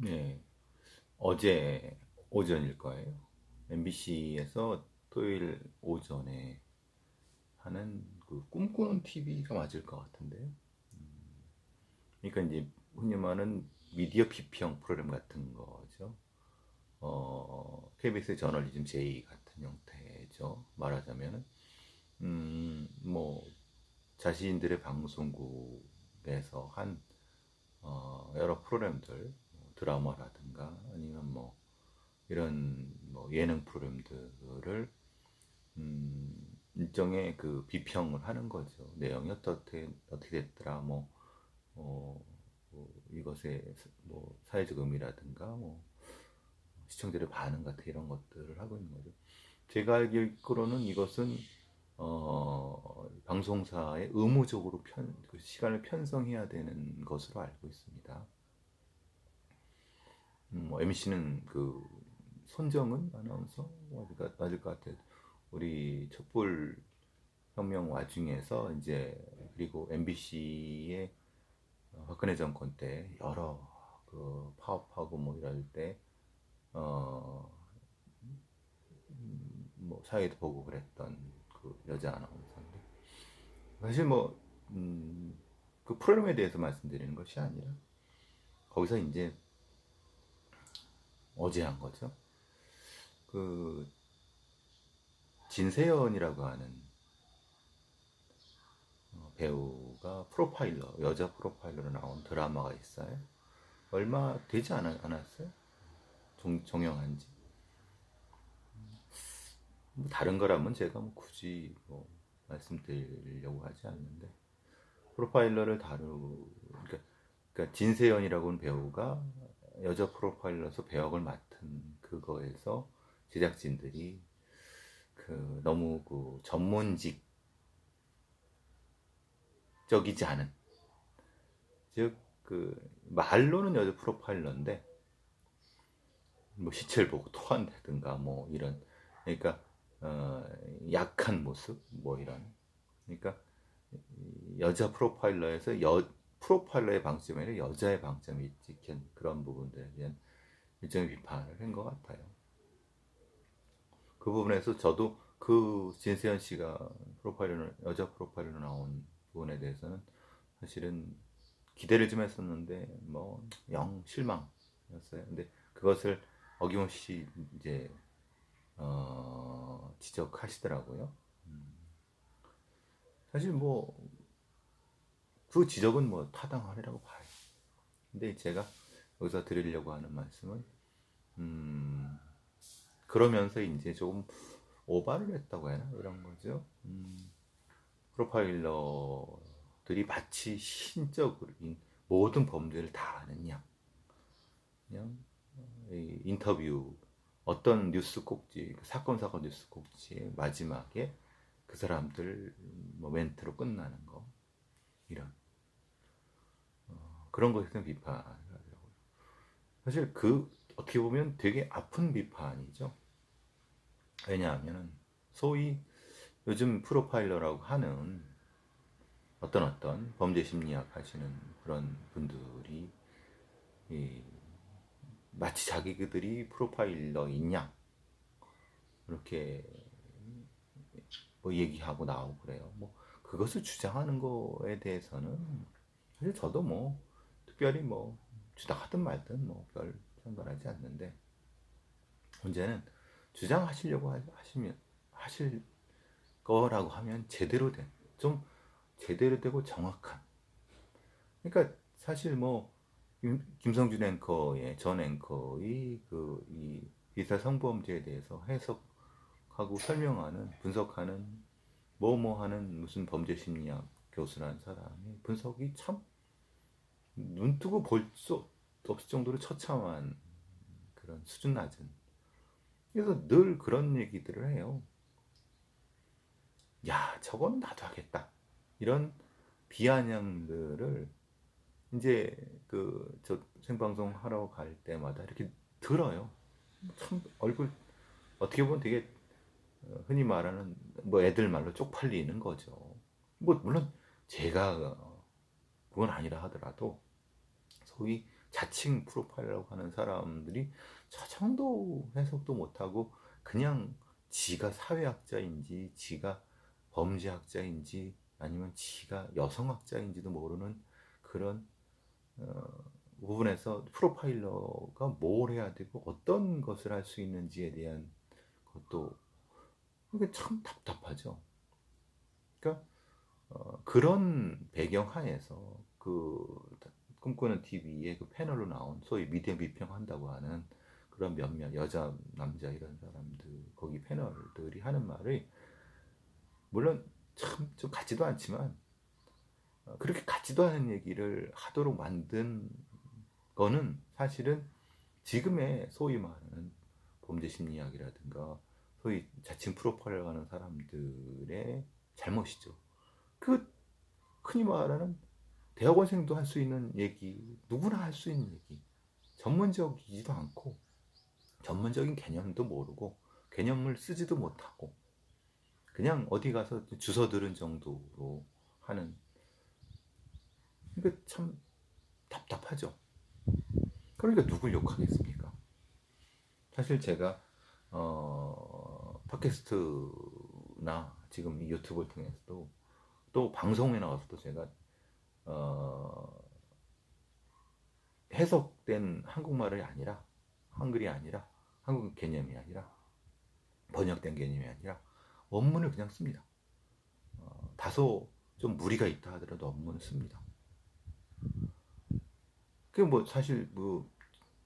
네, 어제 오전일 거예요. MBC에서 토요일 오전에 하는 그 꿈꾸는 TV가 맞을 것 같은데요. 그러니까 이제 흔히 말하는 미디어 비평 프로그램 같은 거죠. KBS 저널리즘 J 같은 형태죠. 말하자면은 뭐 자신들의 방송국에서 한 여러 프로그램들, 뭐 드라마라든가 아니면 뭐 이런 뭐 예능 프로그램들을 일정의 그 비평을 하는 거죠. 내용이 어떻게 됐더라, 뭐 이것의 뭐 사회적 의미라든가 뭐 시청자들의 반응 같은 이런 것들을 하고 있는 거죠. 제가 알기로는 이것은 방송사에 의무적으로 그 시간을 편성해야 되는 것으로 알고 있습니다. 뭐 MC는 그 손정은 아나운서 맞을 것 같아요. 우리 촛불 혁명 와중에서 이제 그리고 MBC의 박근혜 정권 때 여러 그 파업하고 뭐 이럴 때 어 뭐 사회도 보고 그랬던 그 여자 아나운서인데 사실 뭐 그 프로그램에 대해서 말씀드리는 것이 아니라 거기서 이제 어제 한 거죠. 그 진세연이라고 하는 배우가 프로파일러, 여자 프로파일러로 나온 드라마가 있어요. 얼마 되지 않았어요? 종영한 지. 뭐 다른 거라면 제가 뭐 굳이 뭐 말씀드리려고 하지 않는데, 프로파일러를 그러니까, 그러니까 진세연이라고 하는 배우가 여자 프로파일러서 배역을 맡은 그거에서 제작진들이 그 너무 그 전문직적이지 않은, 즉 그 말로는 여자 프로파일러인데 뭐 시체를 보고 토한다든가 뭐 이런, 그러니까 어, 약한 모습 뭐 이런, 그러니까 여자 프로파일러에서 프로파일러의 방점이 아니라 여자의 방점이 찍힌 그런 부분들에 대한 일정의 비판을 한 것 같아요. 그 부분에서 저도 그 진세현 씨가 여자 프로파일러 나온 부분에 대해서는 사실은 기대를 좀 했었는데 뭐 영 실망이었어요. 근데 그것을 어김없이 이제 지적하시더라고요. 사실 뭐 그 지적은 뭐 타당하리라고 봐요. 근데 제가 여기서 드리려고 하는 말씀은 음, 그러면서 이제 조금 오바를 했다고 해야 하나 이런 거죠. 프로파일러들이 마치 신적으로 모든 범죄를 다 아는 양, 그냥 인터뷰 어떤 뉴스 꼭지, 사건 뉴스 꼭지의 마지막에 그 사람들 뭐 멘트로 끝나는 거, 이런 그런 것에 대한 비판을 하더라고요. 사실 그 어떻게 보면 되게 아픈 비판이죠. 왜냐하면 소위 요즘 프로파일러라고 하는 어떤 범죄 심리학 하시는 그런 분들이 이 마치 자기들이 프로파일러인 양 이렇게 뭐 얘기하고 나오고 그래요. 뭐 그것을 주장하는 거에 대해서는 사실 저도 뭐 특별히 뭐 주장하든 말든 뭐 별 상관하지 않는데, 문제는 주장하시려고 하시면 하실 거라고 하면 좀 제대로 되고 정확한, 그러니까 사실 뭐 김성준 앵커의 전 앵커의 그 이 기사 성범죄에 대해서 해석하고 설명하는 분석하는 뭐뭐 하는 무슨 범죄 심리학 교수라는 사람이 분석이 참 눈 뜨고 볼 수 없을 정도로 처참한 그런 수준 낮은, 그래서 늘 그런 얘기들을 해요. 야, 저건 나도 하겠다. 이런 비아냥들을 이제 그 저 생방송 하러 갈 때마다 이렇게 들어요. 참 얼굴 어떻게 보면 되게 흔히 말하는 뭐 애들 말로 쪽팔리는 거죠. 뭐 물론 제가 그건 아니라 하더라도 소위 자칭 프로파일러라고 하는 사람들이 저 정도 해석도 못하고 그냥 지가 사회학자인지 지가 범죄학자인지 아니면 지가 여성학자인지도 모르는 그런 부분에서 프로파일러가 뭘 해야 되고 어떤 것을 할 수 있는지에 대한 것도 이게 참 답답하죠. 그러니까 그런 배경 하에서 그 꿈꾸는 TV의 그 패널로 나온 소위 미디어 비평한다고 하는 그런 몇몇 여자 남자 이런 사람들 거기 패널들이 하는 말이 물론 참 좀 같지도 않지만 그렇게 같지도 않은 얘기를 하도록 만든 거는 사실은 지금의 소위 말하는 범죄 심리학이라든가 소위 자칭 프로파일러 하는 사람들의 잘못이죠. 그 흔히 말하는 대학원생도 할 수 있는 얘기, 누구나 할 수 있는 얘기, 전문적이지도 않고 전문적인 개념도 모르고 개념을 쓰지도 못하고 그냥 어디 가서 주워 들은 정도로 하는, 이게 참 답답하죠. 그러니까 누굴 욕하겠습니까? 사실 제가 팟캐스트나 지금 이 유튜브를 통해서도 또 방송에 나와서도 제가 해석된 한국말이 아니라 한글이 아니라 한국 개념이 아니라 번역된 개념이 아니라 원문을 그냥 씁니다. 다소 좀 무리가 있다 하더라도 원문을 씁니다. 그 뭐 사실 뭐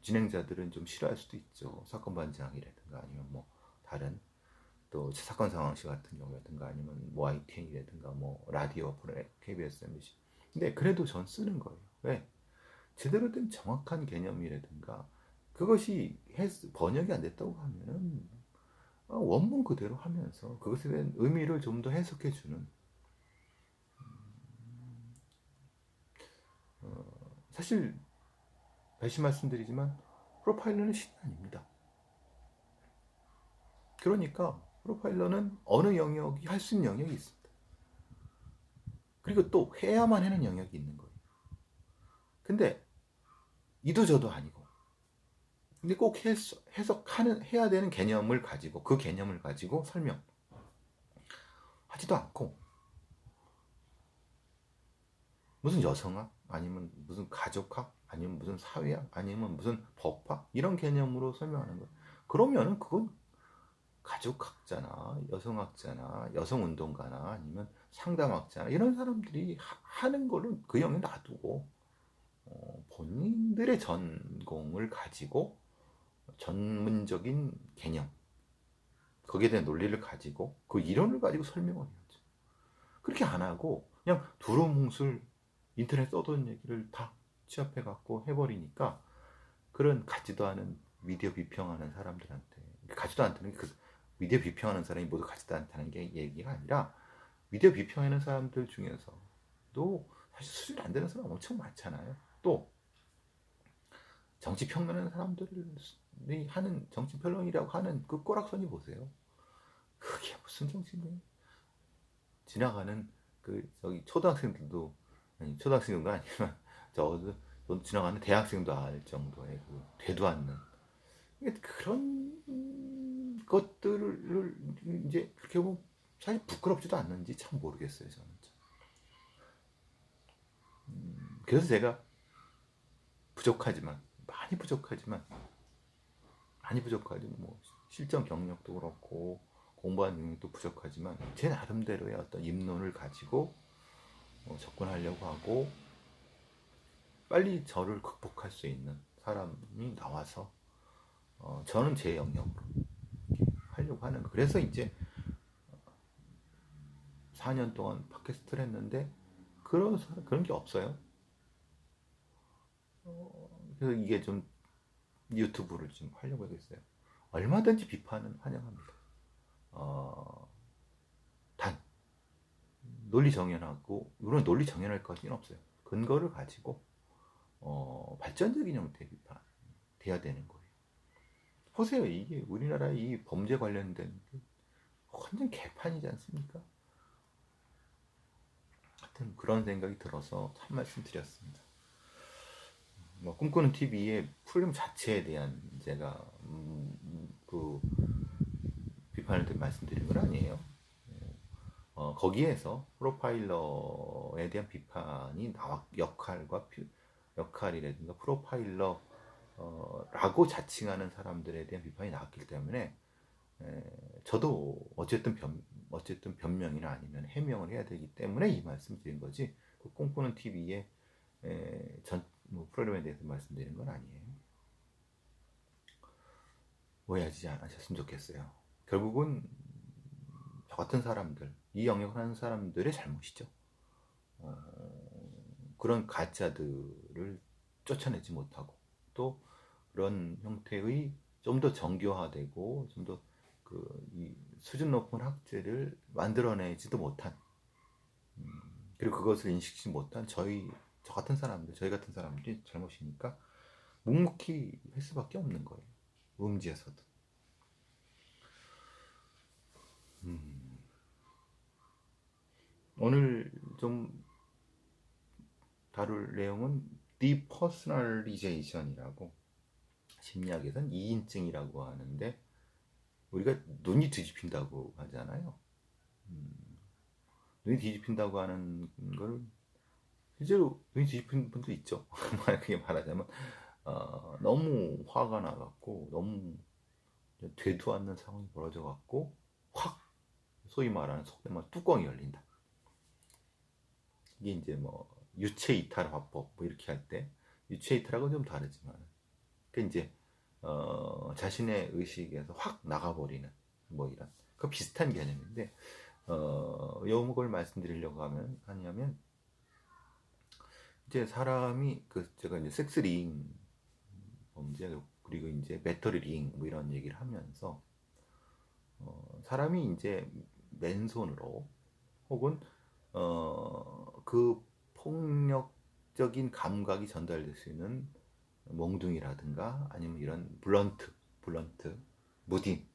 진행자들은 좀 싫어할 수도 있죠. 사건 반장이라든가 아니면 뭐 다른 또 사건 상황시 같은 경우라든가 아니면 뭐 ITN이라든가 뭐 라디오 프로그램 KBS MBC. 근데 그래도 전 쓰는 거예요. 왜? 제대로 된 정확한 개념이라든가 그것이 번역이 안 됐다고 하면은 원문 그대로 하면서 그것에 대한 의미를 좀 더 해석해 주는, 사실 다시 말씀드리지만 프로파일러는 신이 아닙니다. 그러니까 프로파일러는 어느 영역이 할 수 있는 영역이 있습니다. 그리고 또 해야만 하는 영역이 있는 거예요. 근데 이도 저도 아니고 근데 꼭 해석하는 해야 되는 개념을 가지고 그 개념을 가지고 설명하지도 않고 무슨 여성학 아니면 무슨 가족학 아니면 무슨 사회학 아니면 무슨 법학 이런 개념으로 설명하는 거예요. 그러면은 그건 가족학자나 여성학자나 여성운동가나 아니면 상담학자나 이런 사람들이 하는 거는 그 영역에 놔두고 본인들의 전공을 가지고 전문적인 개념 거기에 대한 논리를 가지고 그 이론을 가지고 설명을 해야죠. 그렇게 안 하고 그냥 두루뭉술 인터넷 써둔 얘기를 다 취합해 갖고 해버리니까 그런 같지도 않은 미디어 비평하는 사람들한테, 같지도 않다는 게 그 미디어 비평하는 사람이 모두 같지도 않다는 게 얘기가 아니라 미디어 비평하는 사람들 중에서도 사실 수준이 안 되는 사람 엄청 많잖아요. 또 정치 평론하는 사람들이 하는 정치 평론이라고 하는 그 꼬락선이 보세요. 그게 무슨 정치인가요? 지나가는 그 저기 초등학생들도 아니 초등학생도 아니면 저도 지나가는 대학생도 알 정도의 그 되도 않는 그런 것들을 이제 그렇게 보면 사실 부끄럽지도 않는지 참 모르겠어요 저는. 그래서 제가 부족하지만 많이 부족하지만 뭐 실전 경력도 그렇고 공부한 능력도 부족하지만 제 나름대로의 어떤 입론을 가지고 접근하려고 하고 빨리 저를 극복할 수 있는 사람이 나와서 저는 제 영역으로 하려고 하는 거. 그래서 이제 4년 동안 팟캐스트를 했는데 그런 게 없어요. 그래서 이게 좀 유튜브를 좀 하려고 하겠어요. 얼마든지 비판은 환영합니다. 단 논리 정연하고 물론 논리 정연할 것은 없어요. 근거를 가지고 발전적인 형태의 비판 돼야 되는 거예요. 보세요, 이게 우리나라 이 범죄 관련된 완전 개판이지 않습니까? 하여튼 그런 생각이 들어서 참 말씀드렸습니다. 뭐 꿈꾸는 TV의 프로그램 자체에 대한 제가 그 비판을 말씀드린 건 아니에요. 거기에서 프로파일러에 대한 비판이 역할이라든가 프로파일러라고 자칭하는 사람들에 대한 비판이 나왔기 때문에 저도 어쨌든 변명이나 아니면 해명을 해야 되기 때문에 이 말씀 드린 거지, 그 꿈꾸는 TV의 프로그램에 대해서 말씀드린 건 아니에요. 오해하지 않으셨으면 좋겠어요. 결국은 저 같은 사람들, 이 영역을 하는 사람들의 잘못이죠. 그런 가짜들을 쫓아내지 못하고, 또 그런 형태의 좀 더 정교화되고 좀 더 수준 높은 학제를 만들어내지도 못한, 그리고 그것을 인식하지 못한 저 같은 사람들, 저희 같은 사람들이 잘못이니까 묵묵히 할 수밖에 없는 거예요. 음지에서도. 오늘 좀 다룰 내용은 디퍼스널리제이션이라고, 심리학에서는 이인증이라고 하는데, 우리가 눈이 뒤집힌다고 하잖아요. 눈이 뒤집힌다고 하는 걸 실제로 눈이 뒤집힌 분도 있죠. 그게 말하자면 너무 화가 나갖고 너무 되도 않는 상황이 벌어져갖고 확 소위 말하는 속되면 뚜껑이 열린다. 이게 이제 뭐 유체 이탈 화법 뭐 이렇게 할 때, 유체 이탈하고는 좀 다르지만 그 이제 자신의 의식에서 확 나가버리는 뭐 이런 그 비슷한 개념인데, 요걸 말씀드리려고 하냐면 이제 사람이 제가 이제 섹스 링 범죄, 그리고 이제 배터리 링 뭐 이런 얘기를 하면서 사람이 이제 맨손으로 혹은 그 폭력적인 감각이 전달될 수 있는 몽둥이라든가 아니면 이런 블런트, 무딘,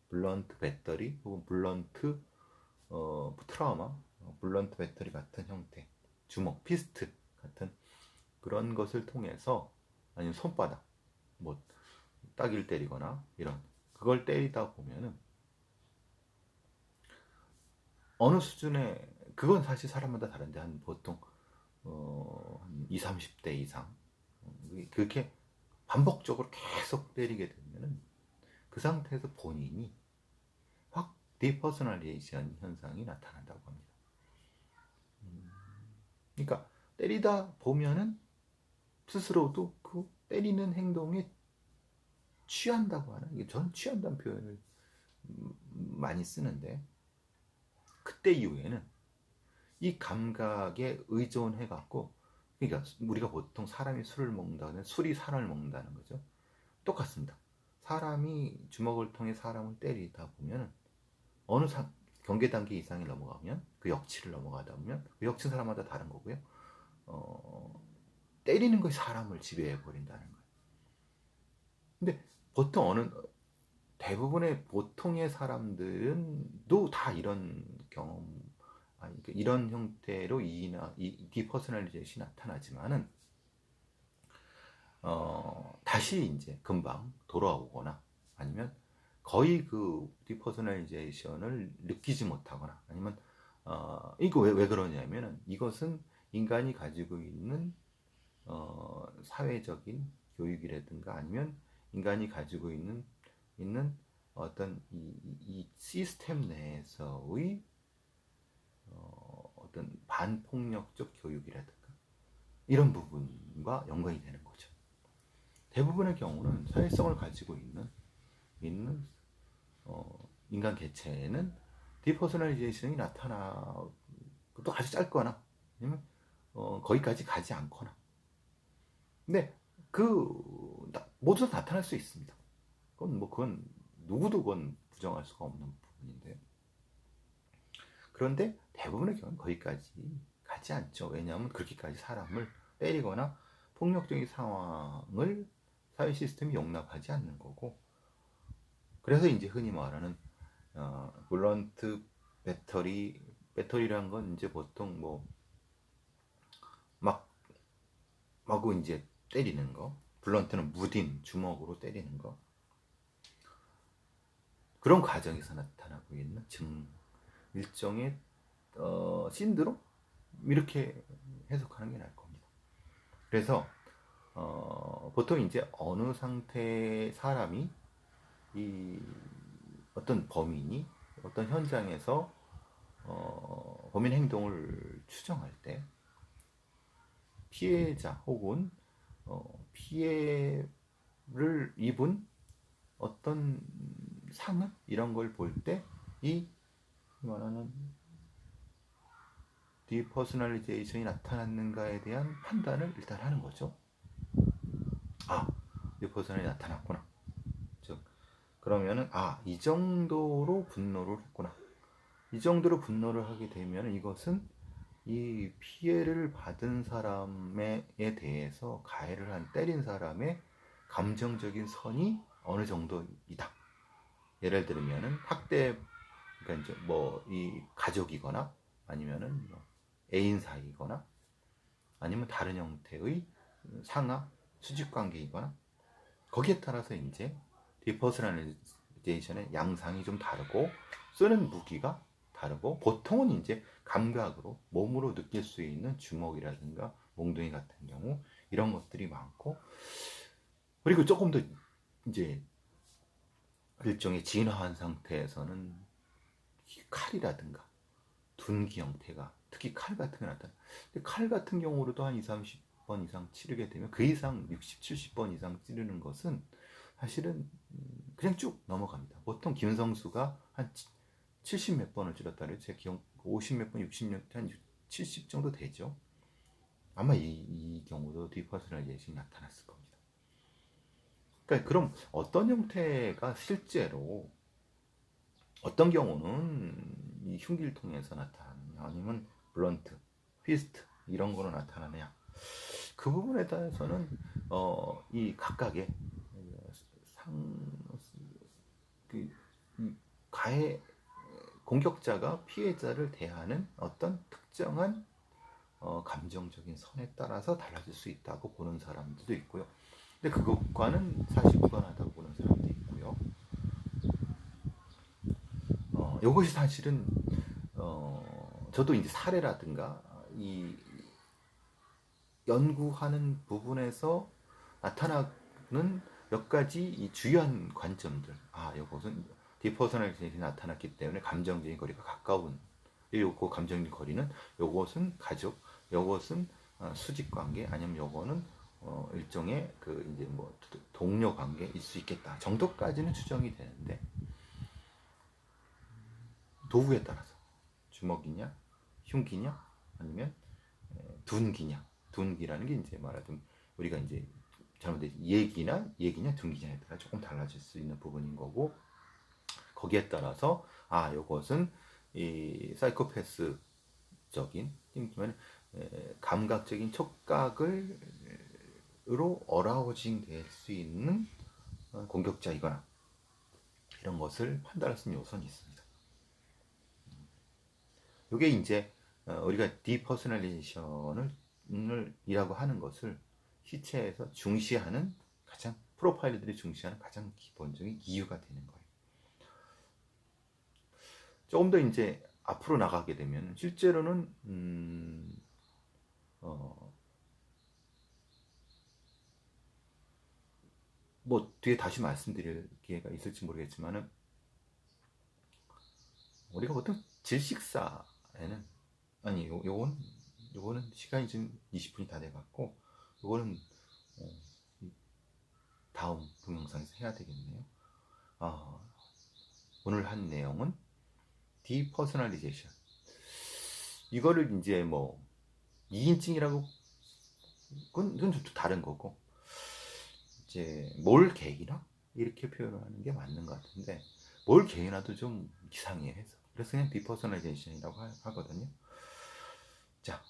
블런트 배터리 혹은 블런트 트라우마, 블런트 배터리 같은 형태, 주먹, 피스트 같은 그런 것을 통해서, 아니면 손바닥, 뭐 따기를 때리거나 이런 그걸 때리다 보면은 어느 수준의, 그건 사실 사람마다 다른데 한 보통 한 20, 30대 이상 그렇게 반복적으로 계속 때리게 되면은 그 상태에서 본인이 확 디퍼스널리제이션 현상이 나타난다고 합니다. 그러니까 때리다 보면은 스스로도 그 때리는 행동에 취한다고 하나? 이게 저는 취한다는 표현을 많이 쓰는데, 그때 이후에는 이 감각에 의존해 갖고, 그러니까 우리가 보통 사람이 술을 먹는다는, 술이 사람을 먹는다는 거죠. 똑같습니다. 사람이 주먹을 통해 사람을 때리다 보면 어느 경계 단계 이상이 넘어가면, 그 역치를 넘어가다 보면, 그 역치는 사람마다 다른 거고요. 때리는 것이 사람을 지배해 버린다는 거예요. 근데 보통 대부분의 보통의 사람들은 다 이런 경험, 이런 형태로 이 디퍼스널리제이션이 나타나지만은 다시 이제 금방 돌아오거나, 아니면 거의 그 디퍼스널리제이션을 느끼지 못하거나, 아니면 이거 왜 그러냐면은, 이것은 인간이 가지고 있는 사회적인 교육이라든가, 아니면 인간이 가지고 있는 어떤 이 시스템 내에서의 어떤 반폭력적 교육이라든가 이런 부분과 연관이 되는 거죠. 대부분의 경우는 사회성을 가지고 있는 인간 개체는 디퍼스널리제이션이 또 아주 짧거나, 아니면 거기까지 가지 않거나, 근데 모두 다 나타날 수 있습니다. 그건 누구도 부정할 수가 없는 부분인데요. 그런데 대부분의 경우는 거기까지 가지 않죠. 왜냐하면 그렇게까지 사람을 때리거나 폭력적인 상황을 사회 시스템이 용납하지 않는 거고, 그래서 이제 흔히 말하는 블런트 배터리란 건 이제 보통 마구 이제 때리는 거, 블런트는 무딘 주먹으로 때리는 거, 그런 과정에서 나타나고 있는 일종의 신드롬 이렇게 해석하는 게 나을 겁니다. 그래서 보통 이제 어느 상태의 사람이 이 어떤 범인이 어떤 현장에서 범인 행동을 추정할 때 피해자 혹은 피해를 입은 어떤 상흔 이런 걸 볼 때 이 말하는 디퍼스널리제이션이 나타났는가에 대한 판단을 일단 하는 거죠. 아, 디퍼스널이 나타났구나. 즉 그러면은 이 정도로 분노를 했구나. 이 정도로 분노를 하게 되면 이것은 이 피해를 받은 사람에 대해서 가해를 한 때린 사람의 감정적인 선이 어느 정도이다. 예를 들면은 학대, 그러니까 이제 뭐 이 가족이거나 아니면은 뭐 애인 사이거나 아니면 다른 형태의 상하 수직 관계이거나 거기에 따라서 이제 디퍼스널리제이션의 양상이 좀 다르고 쓰는 무기가 다르고 보통은 이제 감각으로 몸으로 느낄 수 있는 주먹이라든가 몽둥이 같은 경우 이런 것들이 많고 그리고 조금 더 이제 일종의 진화한 상태에서는 칼이라든가 둔기 형태가 특히 칼 같은 게 나타나. 근데 칼 같은 경우로도 한 20, 30번 이상 치르게 되면 그 이상 60, 70번 이상 찌르는 것은 사실은 그냥 쭉 넘어갑니다. 보통 김성수가 한 70 몇 번을 찔렀다 그래요. 제 기억 50 몇 번, 60 몇 번, 한 70 정도 되죠. 아마 이 경우도 디퍼스널리제이션이 나타났을 겁니다. 그러니까 그럼 어떤 형태가 실제로 어떤 경우는 이 흉기를 통해서 나타나느냐 아니면 블런트, 피스트 이런 거로 나타나느냐 그 부분에 따라서는 이 각각의 가해 공격자가 피해자를 대하는 어떤 특정한 감정적인 선에 따라서 달라질 수 있다고 보는 사람들도 있고요. 근데 그것과는 사실 무관하다고 보는 사람도 있고요. 이것이 사실은 저도 이제 사례라든가 이 연구하는 부분에서 나타나는 몇 가지 이 주요한 관점들. 이것은 디퍼스널리제이션이 나타났기 때문에 감정적인 거리가 가까운. 요거 감정적인 거리는 요것은 가족, 요것은 수직 관계, 아니면 요거는 일종의 그 이제 뭐 동료 관계일 수 있겠다 정도까지는 추정이 되는데 도구에 따라서 주먹이냐, 흉기냐, 아니면 둔기냐. 둔기라는 게 이제 말하자면 우리가 이제 잘못된 얘기냐, 둔기냐에 따라 조금 달라질 수 있는 부분인 거고 거기에 따라서 요것은 이 사이코패스적인 감각적인 촉각으로 어라우징 될 수 있는 공격자이거나 이런 것을 판단할 수 있는 요소는 있습니다. 이게 이제 우리가 디퍼스널리제이션을 이라고 하는 것을 시체에서 중시하는 가장 프로파일러들이 중시하는 가장 기본적인 이유가 되는 거예요. 조금 더 이제 앞으로 나가게 되면 실제로는 뭐 뒤에 다시 말씀드릴 기회가 있을지 모르겠지만은 우리가 보통 질식사에는 요거는 시간이 지금 20분이 다 돼갖고 요거는 다음 동영상에서 해야 되겠네요. 오늘 한 내용은 디퍼스널리제이션. 이거를 이제 뭐 2인칭이라고 그건 좀 다른 거고 이제 뭘 개인화 이렇게 표현하는 게 맞는 것 같은데 뭘 개인화도 좀 이상해 해서 그래서 그냥 디퍼스널리제이션이라고 하거든요. 자,